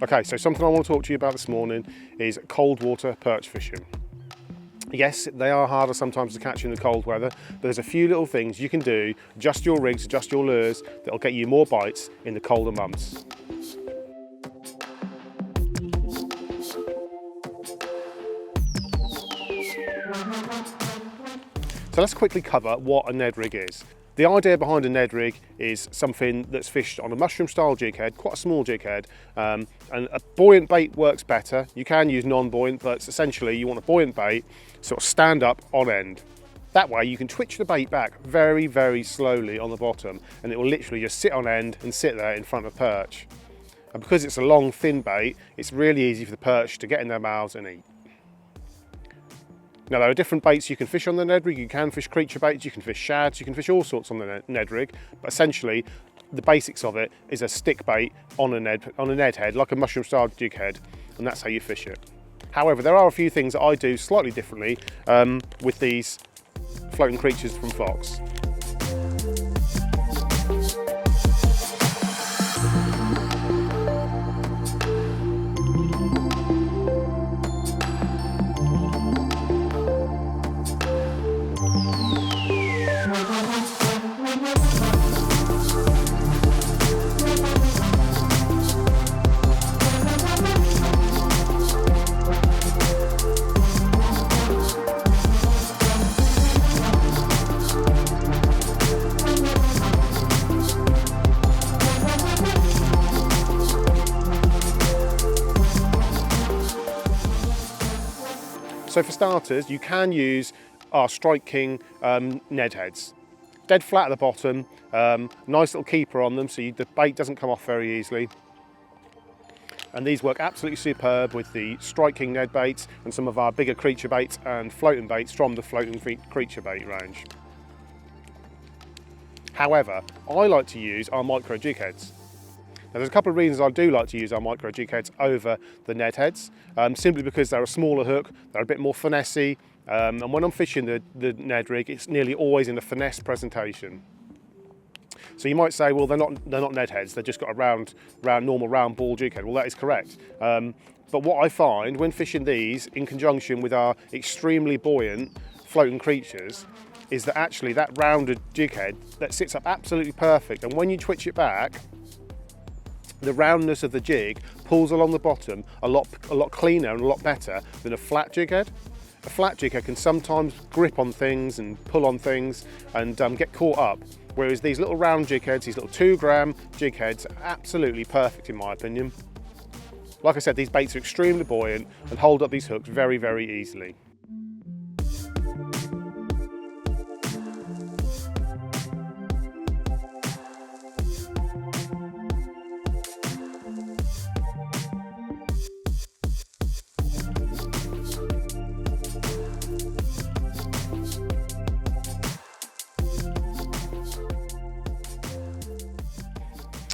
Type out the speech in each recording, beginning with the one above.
Okay, so something I want to talk to you about this morning is cold water perch fishing. Yes, they are harder sometimes to catch in the cold weather, but there's a few little things you can do, adjust your rigs, adjust your lures, that'll get you more bites in the colder months. So let's quickly cover what a Ned rig is. The idea behind a Ned rig is something that's fished on a mushroom style jig head, quite a small jig head, and a buoyant bait works better. You can use non-buoyant, but essentially you want a buoyant bait sort of stand up on end. That way you can twitch the bait back very, very slowly on the bottom, and it will literally just sit on end and sit there in front of perch. And because it's a long, thin bait, it's really easy for the perch to get in their mouths and eat. Now there are different baits you can fish on the Ned rig. You can fish creature baits, you can fish shads, you can fish all sorts on the Ned rig, but essentially the basics of it is a stick bait on a Ned head, like a mushroom style jig head, and that's how you fish it. However, there are a few things that I do slightly differently with these floating creatures from Fox. So for starters, you can use our Strike King Ned heads. Dead flat at the bottom, nice little keeper on them so the bait doesn't come off very easily. And these work absolutely superb with the Strike King Ned baits and some of our bigger creature baits and floating baits from the floating creature bait range. However, I like to use our micro jig heads. Now, there's a couple of reasons I do like to use our micro jig heads over the Ned heads, simply because they're a smaller hook, they're a bit more finessey, and when I'm fishing the Ned rig, it's nearly always in a finesse presentation. So you might say, well, they're not Ned heads, they've just got a normal round ball jig head. Well, that is correct. But what I find when fishing these in conjunction with our extremely buoyant floating creatures is that actually that rounded jig head that sits up absolutely perfect, and when you twitch it back, the roundness of the jig pulls along the bottom a lot cleaner and a lot better than a flat jig head. A flat jig head can sometimes grip on things and pull on things and get caught up, whereas these little round jig heads, these little 2-gram jig heads, are absolutely perfect in my opinion. Like I said, these baits are extremely buoyant and hold up these hooks very, very easily.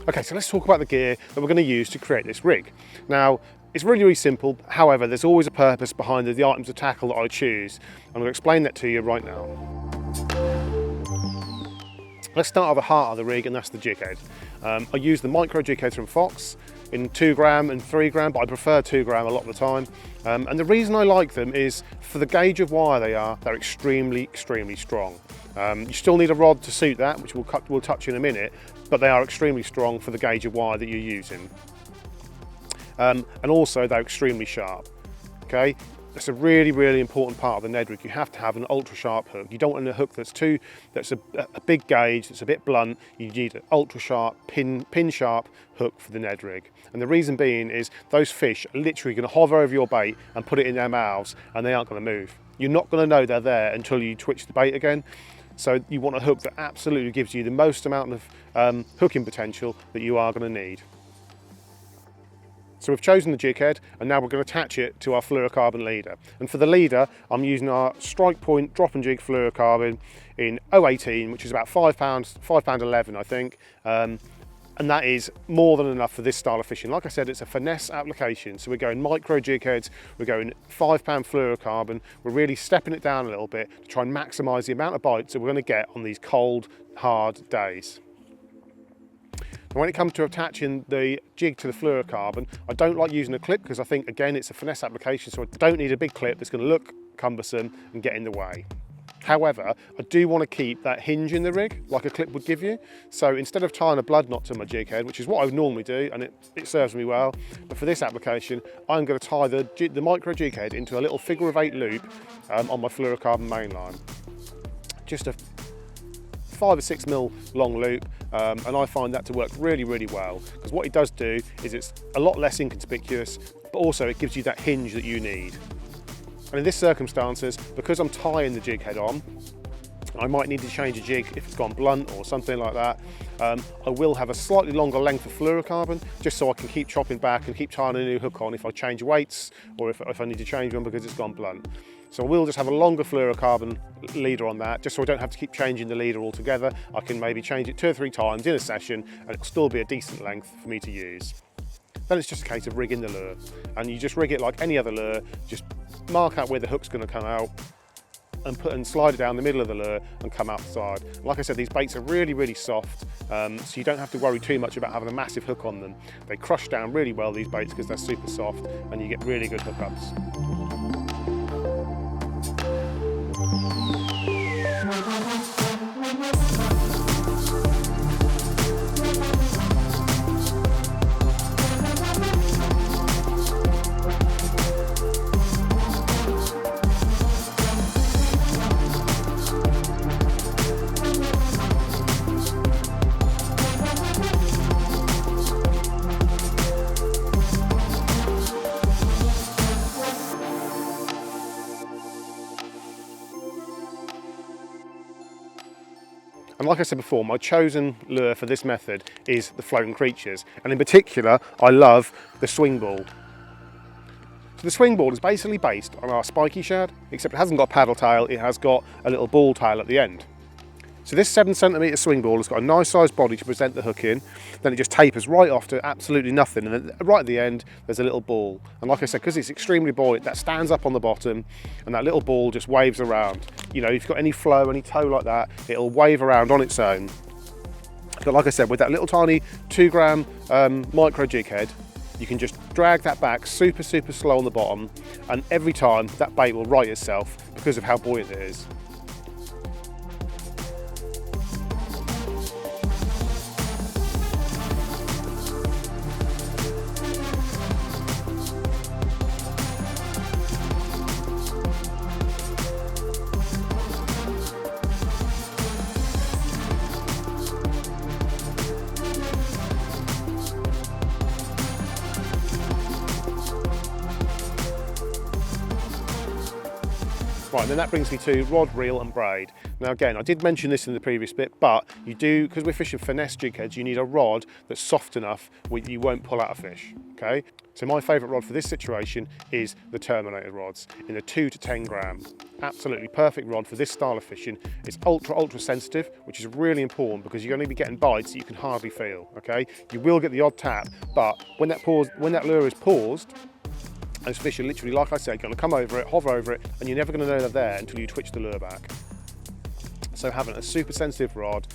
Okay, so let's talk about the gear that we're going to use to create this rig. Now, it's really, really simple. However, there's always a purpose behind the items of tackle that I choose. I'm going to explain that to you right now. Let's start at the heart of the rig, and that's the jig head. I use the micro jig heads from Fox in 2-gram and 3-gram, but I prefer 2-gram a lot of the time. And the reason I like them is for the gauge of wire they're extremely, extremely strong. You still need a rod to suit that, which we'll touch in a minute, but they are extremely strong for the gauge of wire that you're using. And also they're extremely sharp. Okay, that's a really, really important part of the Ned rig. You have to have an ultra sharp hook. You don't want a hook that's a big gauge, that's a bit blunt. You need an ultra sharp, pin sharp hook for the Ned rig. And the reason being is those fish are literally going to hover over your bait and put it in their mouths, and they aren't going to move. You're not going to know they're there until you twitch the bait again. So you want a hook that absolutely gives you the most amount of hooking potential that you are going to need. So we've chosen the jig head, and now we're going to attach it to our fluorocarbon leader. And for the leader, I'm using our Strike Point drop and jig fluorocarbon in 018, which is about £5.11, I think. And that is more than enough for this style of fishing. Like I said, it's a finesse application. So we're going micro jig heads, we're going £5 fluorocarbon. We're really stepping it down a little bit to try and maximise the amount of bites that we're going to get on these cold, hard days. And when it comes to attaching the jig to the fluorocarbon, I don't like using a clip because I think, again, it's a finesse application, so I don't need a big clip that's going to look cumbersome and get in the way. However, I do want to keep that hinge in the rig like a clip would give you. So instead of tying a blood knot to my jig head, which is what I would normally do, and it serves me well, but for this application, I'm going to tie the micro jig head into a little figure of 8 loop on my fluorocarbon main line. Just a 5 or 6 mil long loop, and I find that to work really, really well, because what it does do is it's a lot less inconspicuous, but also it gives you that hinge that you need. And in this circumstances, because I'm tying the jig head on, I might need to change a jig if it's gone blunt or something like that. I will have a slightly longer length of fluorocarbon, just so I can keep chopping back and keep tying a new hook on if I change weights, or if I need to change one because it's gone blunt. So I will just have a longer fluorocarbon leader on that, just so I don't have to keep changing the leader altogether. I can maybe change it 2 or 3 times in a session, and it'll still be a decent length for me to use. Then it's just a case of rigging the lure, and you just rig it like any other lure. Just mark out where the hook's going to come out and slide it down the middle of the lure and come out the side. Like I said, these baits are really, really soft, so you don't have to worry too much about having a massive hook on them. They crush down really well, these baits, because they're super soft, and you get really good hookups. And like I said before, my chosen lure for this method is the floating creatures. And in particular, I love the swing ball. So the swing ball is basically based on our spiky shad, except it hasn't got a paddle tail, it has got a little ball tail at the end. So this 7cm swing ball has got a nice sized body to present the hook in, then it just tapers right off to absolutely nothing, and then right at the end there's a little ball. And like I said, because it's extremely buoyant, that stands up on the bottom and that little ball just waves around. You know, if you've got any flow, any tow like that, it'll wave around on its own. But like I said, with that little tiny 2 gram micro jig head, you can just drag that back super slow on the bottom, and every time that bait will right itself because of how buoyant it is. Right, and then that brings me to rod, reel and braid. Now again, I did mention this in the previous bit, but you do, because we're fishing finesse jig heads, you need a rod that's soft enough where you won't pull out a fish, okay? So my favourite rod for this situation is the Terminator rods in the 2 to 10 gram. Absolutely perfect rod for this style of fishing. It's ultra sensitive, which is really important because you're going to be getting bites that you can hardly feel, okay? You will get the odd tap, but when that lure is paused, those fish are literally, like I said, going to come over it, hover over it, and you're never going to know they're there until you twitch the lure back. So having a super sensitive rod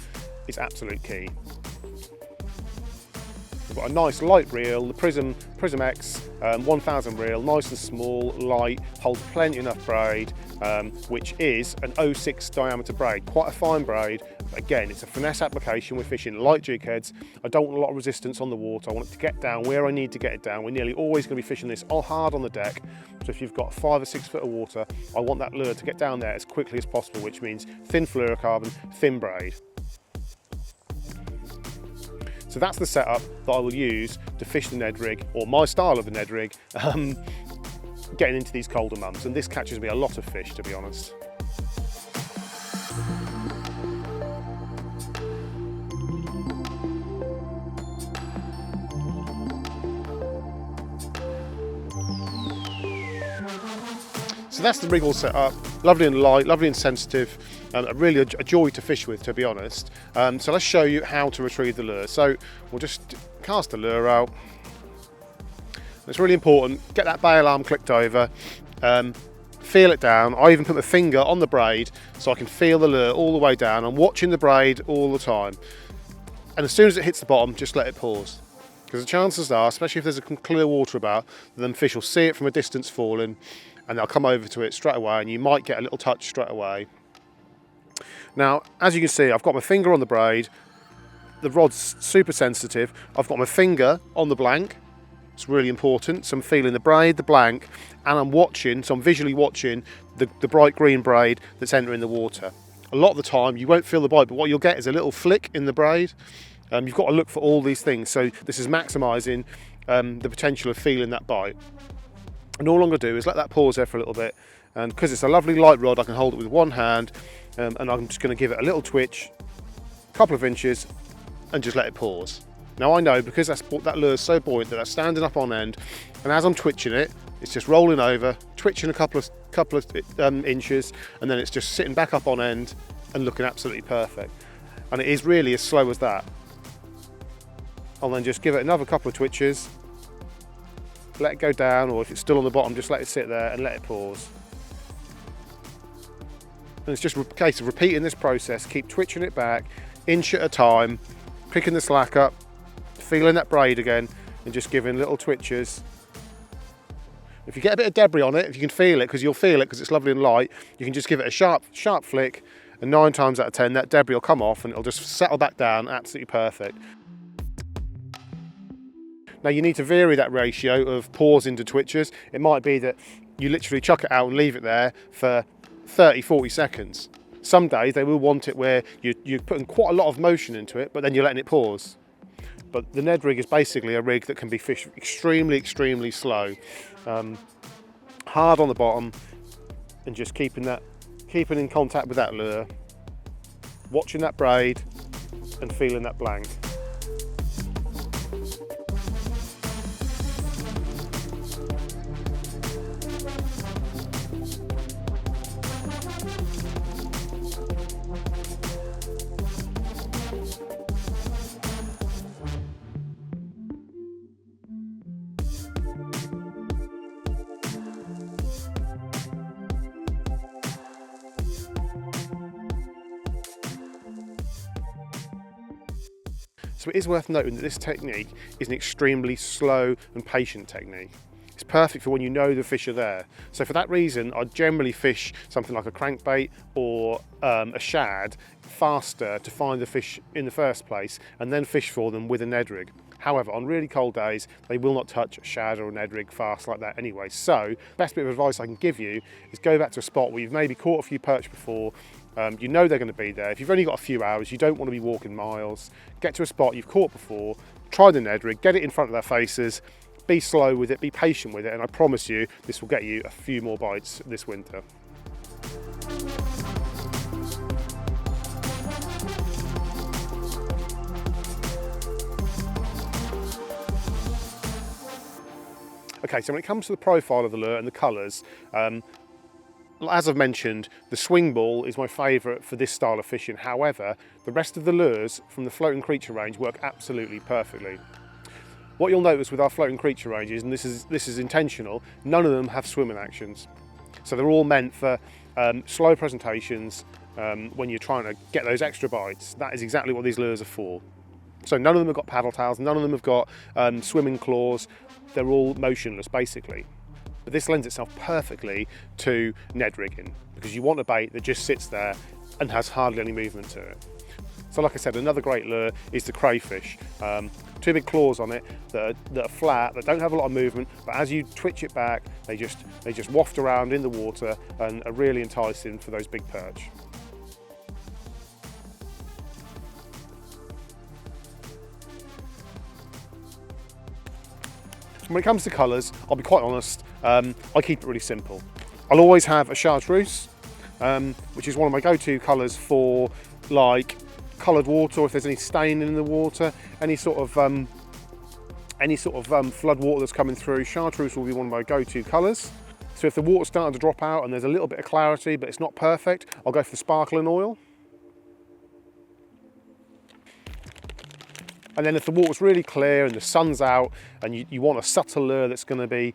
is absolute key. We've got a nice light reel, the Prism X 1000 reel, nice and small, light, holds plenty enough braid, which is an 0.6 diameter braid, quite a fine braid. Again, it's a finesse application. We're fishing light jig heads. I don't want a lot of resistance on the water. I want it to get down where I need to get it down. We're nearly always going to be fishing this hard on the deck. So if you've got 5 or 6 foot of water, I want that lure to get down there as quickly as possible, which means thin fluorocarbon, thin braid. So that's the setup that I will use to fish the Ned rig, or my style of the Ned rig, getting into these colder months. And this catches me a lot of fish, to be honest. So that's the rig all set up, lovely and light, lovely and sensitive, really a joy to fish with, to be honest. So let's show you how to retrieve the lure. So we'll just cast the lure out. It's really important, get that bail arm clicked over, feel it down. I even put my finger on the braid so I can feel the lure all the way down. I'm watching the braid all the time. And as soon as it hits the bottom, just let it pause. Because the chances are, especially if there's a clear water about, then fish will see it from a distance falling and they'll come over to it straight away, and you might get a little touch straight away. Now, as you can see, I've got my finger on the braid. The rod's super sensitive. I've got my finger on the blank. It's really important. So I'm feeling the braid, the blank, and I'm watching, so I'm visually watching the bright green braid that's entering the water. A lot of the time you won't feel the bite, but what you'll get is a little flick in the braid. You've got to look for all these things. So this is maximising the potential of feeling that bite. And all I'm going to do is let that pause there for a little bit. And because it's a lovely light rod, I can hold it with one hand, and I'm just going to give it a little twitch, a couple of inches, and just let it pause. Now I know, because that lure is so buoyant, that that's standing up on end, and as I'm twitching it, it's just rolling over, twitching a couple of inches, and then it's just sitting back up on end and looking absolutely perfect. And it is really as slow as that. I'll then just give it another couple of twitches, let it go down, or if it's still on the bottom, just let it sit there and let it pause. And it's just a case of repeating this process. Keep twitching it back, inch at a time, picking the slack up, feeling that braid again, and just giving little twitches. If you get a bit of debris on it, if you can feel it, because you'll feel it because it's lovely and light, you can just give it a sharp flick, and 9 times out of 10 that debris will come off and it'll just settle back down absolutely perfect. Now you need to vary that ratio of pause into twitches. It might be that you literally chuck it out and leave it there for 30-40 seconds. Some days they will want it where you're putting quite a lot of motion into it, but then you're letting it pause. But the Ned rig is basically a rig that can be fished extremely slow. Hard on the bottom, and just keeping in contact with that lure, watching that braid and feeling that blank. So it is worth noting that this technique is an extremely slow and patient technique. It's perfect for when you know the fish are there. So for that reason, I generally fish something like a crankbait or a shad faster to find the fish in the first place, and then fish for them with a Ned rig. However, on really cold days, they will not touch a shad or a Ned rig fast like that anyway. So, best bit of advice I can give you is go back to a spot where you've maybe caught a few perch before. You know they're going to be there. If you've only got a few hours, you don't want to be walking miles. Get to a spot you've caught before, try the Ned rig, get it in front of their faces, be slow with it, be patient with it, and I promise you this will get you a few more bites this winter. Okay, so when it comes to the profile of the lure and the colours, as I've mentioned, the swing ball is my favourite for this style of fishing. However, the rest of the lures from the floating creature range work absolutely perfectly. What you'll notice with our floating creature ranges, and this is intentional, none of them have swimming actions. So they're all meant for slow presentations when you're trying to get those extra bites. That is exactly what these lures are for. So none of them have got paddle tails, none of them have got swimming claws. They're all motionless, basically. But this lends itself perfectly to Ned rigging, because you want a bait that just sits there and has hardly any movement to it. So like I said, another great lure is the crayfish. 2 big claws on it that are flat, that don't have a lot of movement, but as you twitch it back, they just waft around in the water and are really enticing for those big perch. When it comes to colours, I'll be quite honest, I keep it really simple. I'll always have a chartreuse, which is one of my go-to colours for like coloured water, or if there's any staining in the water, any sort of flood water that's coming through, chartreuse will be one of my go-to colours. So if the water's starting to drop out and there's a little bit of clarity but it's not perfect, I'll go for the sparkling oil. And then if the water's really clear and the sun's out and you want a subtle lure that's going to be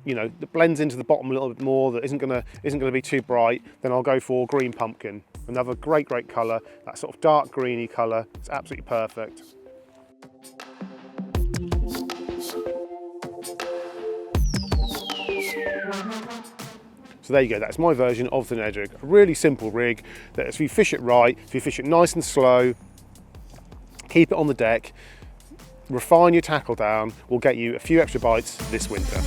you know, that blends into the bottom a little bit more, that isn't gonna be too bright, then I'll go for green pumpkin. Another great colour, that sort of dark greeny colour. It's absolutely perfect. So there you go, that's my version of the Ned rig. A really simple rig that if you fish it right, if you fish it nice and slow, keep it on the deck, refine your tackle down, will get you a few extra bites this winter.